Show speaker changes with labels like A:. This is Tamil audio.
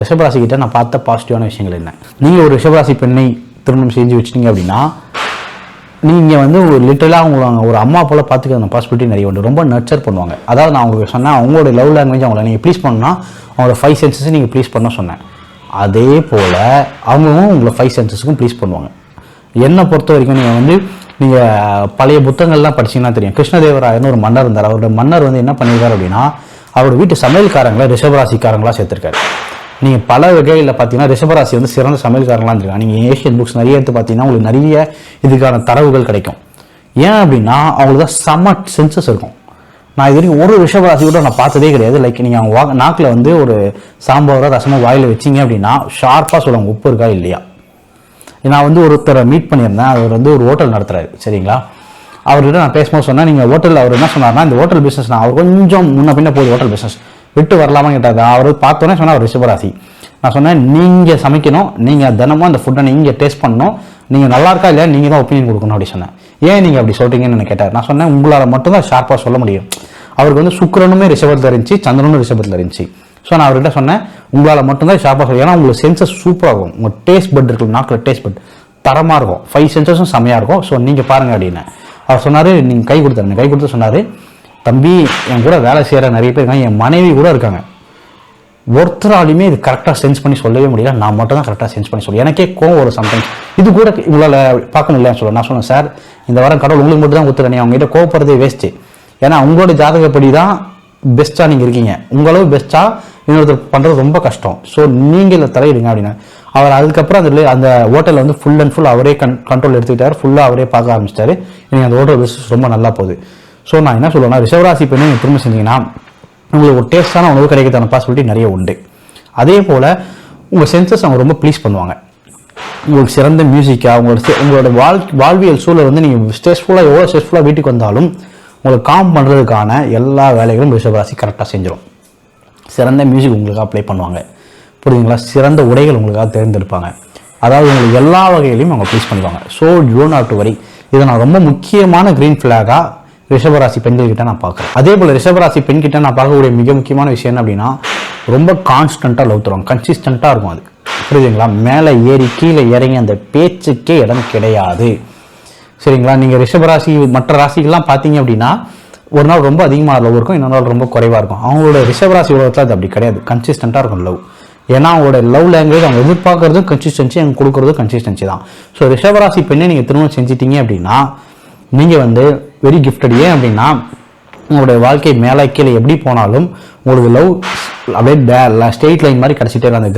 A: ரிஷபராசிக்கிட்ட நான் பார்த்த பாசிட்டிவான விஷயங்கள் என்ன? நீங்கள் ஒரு ரிஷபராசி பெண்ணை திருமணம் செஞ்சு வச்சிட்டீங்க அப்படின்னா நீங்கள் வந்து ஒரு லிட்டரலாக அவங்கள ஒரு அம்மா போல் பார்த்துக்க பாசிபிலிட்டி நிறைய உண்டு. ரொம்ப நர்ச்சர் பண்ணுவாங்க. அதாவது நான் உங்களுக்கு சொன்னேன், அவங்களோட லவ் லாங்குவேஜ் அவங்கள நீங்கள் ப்ளீஸ் பண்ணால் அவங்களோட 5 சென்சஸை நீங்கள் ப்ளீஸ் பண்ண சொன்னேன். அதே போல் அவங்களும் உங்களை 5 சென்சஸுக்கும் ப்ளீஸ் பண்ணுவாங்க. என்னை பொறுத்த வரைக்கும் நீங்கள் பழைய புத்தகங்கள்லாம் படிச்சிங்கன்னா தெரியும். கிருஷ்ணதேவராயர்னு ஒரு மன்னர் இருந்தார். அவரோட மன்னர் வந்து என்ன பண்ணியிருக்காரு அப்படின்னா அவரோட வீட்டு சமையல்காரங்களை ரிஷபராசிக்காரங்களாக சேர்த்துருக்காரு. நீங்கள் பல வகையில் பார்த்தீங்கன்னா ரிஷபராசி வந்து சிறந்த சமையல்காரங்களாக இருந்திருக்காங்க. நீங்கள் ஏஷியன் புக்ஸ் நிறைய எடுத்து பார்த்தீங்கன்னா உங்களுக்கு நிறைய இதுக்கான தரவுகள் கிடைக்கும். ஏன் அப்படின்னா அவங்களுக்கு தான் செம்ம சென்சஸ் இருக்கும். நான் இது வரைக்கும் ஒரு ரிஷபராசி கூட நான் பார்த்ததே கிடையாது. லைக் நீங்கள் அவங்க நாக்கில் வந்து ஒரு சாம்பாரோ ரசமோ வாயில் வச்சிங்க அப்படின்னா ஷார்ப்பாக சொல்லுவாங்க உப்பு இருக்கா இல்லையா. நான் வந்து ஒருத்தரை மீட் பண்ணியிருந்தேன். அவர் வந்து ஒரு ஹோட்டல் நடத்துகிறாரு, சரிங்களா. அவர்கிட்ட நான் பேசும்போது சொன்னேன், நீங்கள் ஹோட்டலில் அவர் என்ன சொன்னார்னா இந்த ஹோட்டல் பிஸ்னஸ் நான் அவர் கொஞ்சம் முன்ன பின்ன போகுது ஹோட்டல் பிஸ்னஸ் விட்டு வரலாமா கேட்டார். அவர் பார்த்தோன்னே சொன்னால் அவர் ரிஷபராசி. நான் சொன்னேன், நீங்கள் சமைக்கணும், நீங்கள் தினமும் அந்த ஃபுட்டை நீங்கள் டேஸ்ட் பண்ணணும், நீங்கள் நல்லா இருக்கா இல்லையா நீங்கள் தான் ஒப்பீனியன் கொடுக்கணும் அப்படி சொன்னேன். ஏன் நீங்கள் அப்படி சொல்கிறீங்கன்னு கேட்டார். நான் சொன்னேன், உங்களால் மட்டும்தான் ஷார்ப்பாக சொல்ல முடியும். அவருக்கு வந்து சுக்கிரனுமே ரிஷபத்தில் இருந்துச்சு, சந்திரனும் ரிஷபத்தில் இருந்துச்சு. ஸோ நான் அவர்கிட்ட சொன்னேன், உங்களால் மட்டும்தான் ஷார்ப்பாக சொல்லுவேன். ஏன்னா உங்களுக்கு சென்சஸ் சூப்பராக இருக்கும். உங்கள் டேஸ்ட் பட் இருக்கும், நாக்கில் டேஸ்ட் பட் தரமாக இருக்கும், 5 சென்சஸும் செம்மையாக இருக்கும். ஸோ நீங்கள் பாருங்கள் அப்படின்னு அவர் சொன்னார். நீங்கள் கை கொடுத்தாருங்க. கை கொடுத்து சொன்னார், தம்பி என் கூட வேலை செய்கிற நிறைய பேர் இருக்காங்க, என் மனைவி கூட இருக்காங்க, ஒருத்தராலையுமே இது கரெக்டாக சென்ஸ் பண்ணி சொல்லவே முடியல, நான் மட்டும் தான் கரெக்டாக சென்ஸ் பண்ணி சொல்லுவேன். எனக்கே கோவம் ஒரு சம்டைம்ஸ் இது கூட உங்களால் பார்க்க முடியலன்னு சொல்லுவேன். நான் சொன்னேன், சார் இந்த வாரம் கடவுள் உங்களுக்கு மட்டும் தான் கொடுத்துறேன், அவங்ககிட்ட கோவப்படுறதே வேஸ்ட்டு. ஏன்னா உங்களோட ஜாதகப்படி தான் பெஸ்ட்டாக நீங்கள் இருக்கீங்க. உங்களவு பெஸ்ட்டாக இன்னொருத்தர் பண்ணுறது ரொம்ப கஷ்டம். ஸோ நீங்கள் இதில் தலையிடுங்க அப்படின்னு அவர் அதுக்கப்புறம் அந்த ஹோட்டலில் வந்து ஃபுல் அண்ட் ஃபுல் அவரே கண்ட்ரோல் எடுத்துக்கிட்டார். ஃபுல்லாக அவரே பார்க்க ஆரம்பிச்சிட்டாரு. நீங்கள் அந்த ஹோட்டல் பிஸ்னஸ் ரொம்ப நல்லா போகுது. ஸோ நான் என்ன சொல்லுவேன்னா, ரிஷபராசி பெண்ணை நீங்கள் திரும்ப செஞ்சீங்கன்னா உங்களுக்கு ஒரு டேஸ்டான உணவு கிடைக்கிறதான பாசிபிலிட்டி நிறைய உண்டு. அதே போல் உங்கள் சென்சஸ் அவங்க ரொம்ப ப்ளீஸ் பண்ணுவாங்க. உங்களுக்கு சிறந்த மியூசிக்காக உங்களோட வாழ்வியல் சூழல் வந்து நீங்கள் ஸ்ட்ரெஸ்ஃபுல்லாக எவ்வளோ ஸ்ட்ரெஸ்ஃபுல்லாக வீட்டுக்கு வந்தாலும் உங்களுக்கு காம் பண்ணுறதுக்கான எல்லா வேலைகளும் ரிஷபராசி கரெக்டாக செஞ்சிடும். சிறந்த மியூசிக் உங்களுக்காக ப்ளே பண்ணுவாங்க, புரியுதுங்களா. சிறந்த உடைகள் உங்களுக்காக தேர்ந்தெடுப்பாங்க. அதாவது உங்களுக்கு எல்லா வகையிலையும் அவங்க ப்ளீஸ் பண்ணுவாங்க. So you not to worry. இதை நான் ரொம்ப முக்கியமான க்ரீன் ஃப்ளாகாக ரிஷபராசி பெண்கள்கிட்ட நான் பார்க்குறேன். அதே போல் ரிஷபராசி பெண்கிட்ட நான் பார்க்கக்கூடிய மிக முக்கியமான விஷயம் என்ன அப்படின்னா, ரொம்ப கான்ஸ்டண்ட்டாக லவ் தருவாங்க, கன்சிஸ்டண்ட்டாக இருக்கும். அது புரியுதுங்களா. மேலே ஏறி கீழே இறங்கி அந்த பேச்சுக்கே இடம் கிடையாது, சரிங்களா. நீங்கள் ரிஷபராசி மற்ற ராசிகள்லாம் பார்த்தீங்க அப்படின்னா ஒரு நாள் ரொம்ப அதிகமாக லவ் இருக்கும், இன்னொரு நாள் ரொம்ப குறைவாக இருக்கும். அவங்களோட ரிஷபராசி உலகத்தில் அது அப்படி கிடையாது, கன்சிஸ்டண்ட்டாக இருக்கும் லவ். ஏன்னா அவங்களோட லவ் லாங்குவேஜ் அவங்க எதிர்பார்க்கறதும் கன்சிஸ்டன்சி, அவங்க கொடுக்குறதும் கன்சிஸ்டன்சி தான். ஸோ ரிஷபராசி பெண்ணை நீங்கள் திருமணம் செஞ்சிட்டீங்க அப்படின்னா நீங்கள் வந்து வெரி கிஃப்டட். ஏன் அப்படின்னா உங்களுடைய வாழ்க்கை மேலே கீழே எப்படி போனாலும் உங்களுக்கு லவ் அப்படியே ஸ்ட்ரெயிட் லைன் மாதிரி கிடச்சிட்டே அந்த